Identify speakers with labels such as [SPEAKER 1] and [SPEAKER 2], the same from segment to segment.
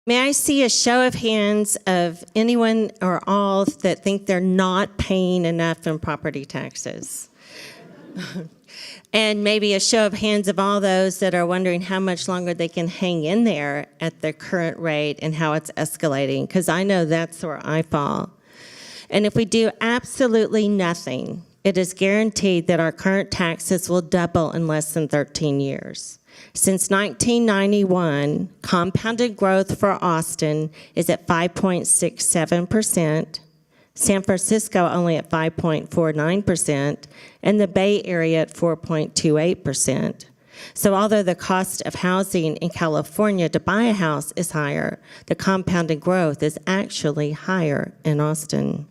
[SPEAKER 1] May I see a show of hands of anyone or all that think they're not paying enough in property taxes? And maybe a show of hands of all those that are wondering how much longer they can hang in there at the current rate and how it's escalating, because I know that's where I fall. And if we do absolutely nothing, it is guaranteed that our current taxes will double in less than 13 years. Since 1991, compounded growth for Austin is at 5.67%, San Francisco only at 5.49%, and the Bay Area at 4.28%. So although the cost of housing in California to buy a house is higher, the compounded growth is actually higher in Austin.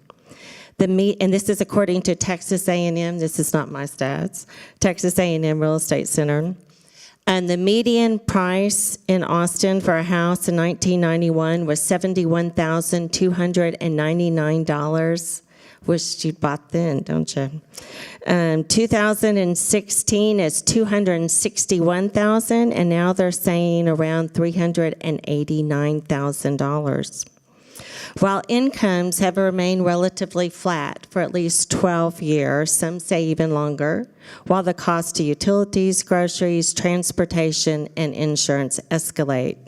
[SPEAKER 1] And this is according to Texas A&M, this is not my stats, Texas A&M Real Estate Center. And the median price in Austin for a house in 1991 was $71,299. Wish you'd bought then, don't you? 2016 is $261,000, and now they're saying around $389,000. While incomes have remained relatively flat for at least 12 years, some say even longer, while the cost of utilities, groceries, transportation, and insurance escalate.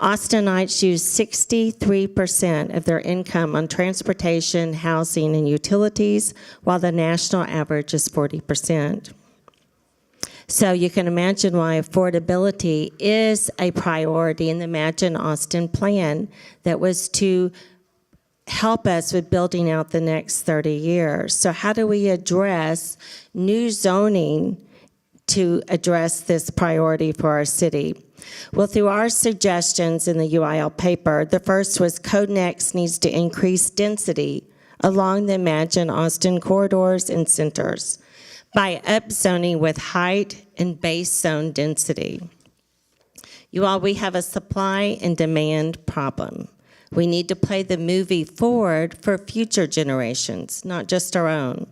[SPEAKER 1] Austinites use 63% of their income on transportation, housing, and utilities, while the national average is 40%. So you can imagine why affordability is a priority in the Imagine Austin plan that was to help us with building out the next 30 years. So how do we address new zoning to address this priority for our city? Well, through our suggestions in the UIL paper, the first was CodeNEXT needs to increase density along the Imagine Austin corridors and centers by upzoning with height and base zone density. You all, we have a supply and demand problem. We need to play the movie forward for future generations, not just our own.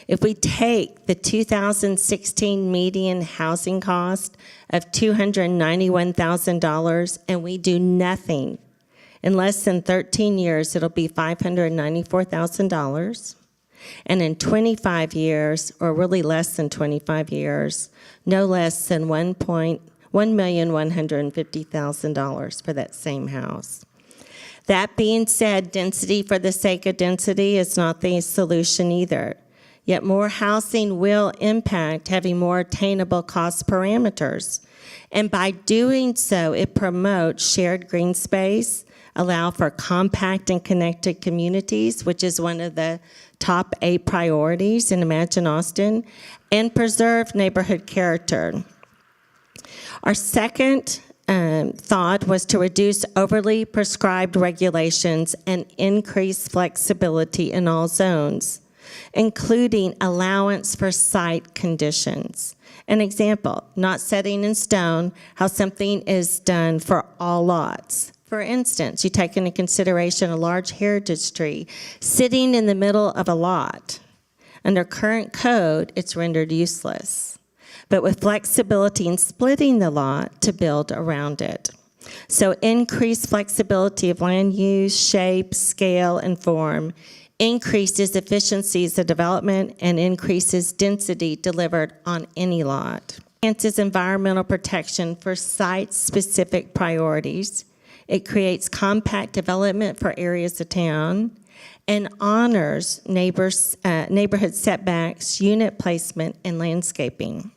[SPEAKER 1] If we take the 2016 median housing cost of $291,000 and we do nothing, in less than 13 years, it'll be $594,000. And in 25 years, or really less than 25 years, no less than $1,150,000 for that same house. That being said, density for the sake of density is not the solution either. Yet more housing will impact having more attainable cost parameters. And by doing so, it promotes shared green space, allow for compact and connected communities, which is one of the top 8 priorities in Imagine Austin, and preserve neighborhood character. Our second thought was to reduce overly prescribed regulations and increase flexibility in all zones, including allowance for site conditions. An example, not setting in stone how something is done for all lots. For instance, you take into consideration a large heritage tree sitting in the middle of a lot. Under current code, it's rendered useless, but with flexibility in splitting the lot to build around it. So increased flexibility of land use, shape, scale, and form increases efficiencies of development and increases density delivered on any lot. Enhances environmental protection for site-specific priorities. It creates compact development for areas of town and honors neighborhood setbacks, unit placement, and landscaping.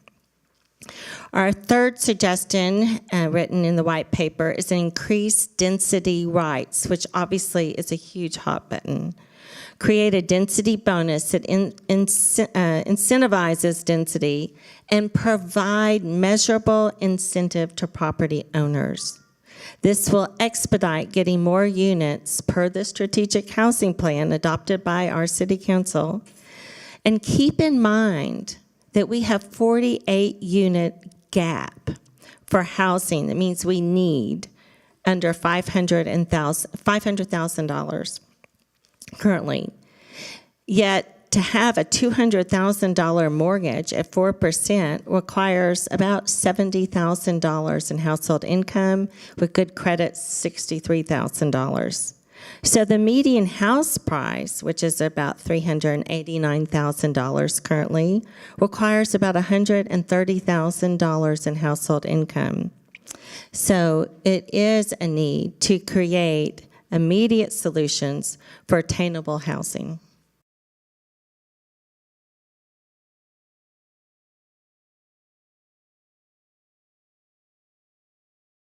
[SPEAKER 1] Our third suggestion, written in the white paper, is increased density rights, which obviously is a huge hot button. Create a density bonus that incentivizes density and provide measurable incentive to property owners. This will expedite getting more units per the strategic housing plan adopted by our city council. And keep in mind that we have 48 unit gap for housing. That means we need under $500,000 currently. Yet to have a $200,000 mortgage at 4% requires about $70,000 in household income, with good credit, $63,000. So the median house price, which is about $389,000 currently, requires about $130,000 in household income. So it is a need to create immediate solutions for attainable housing.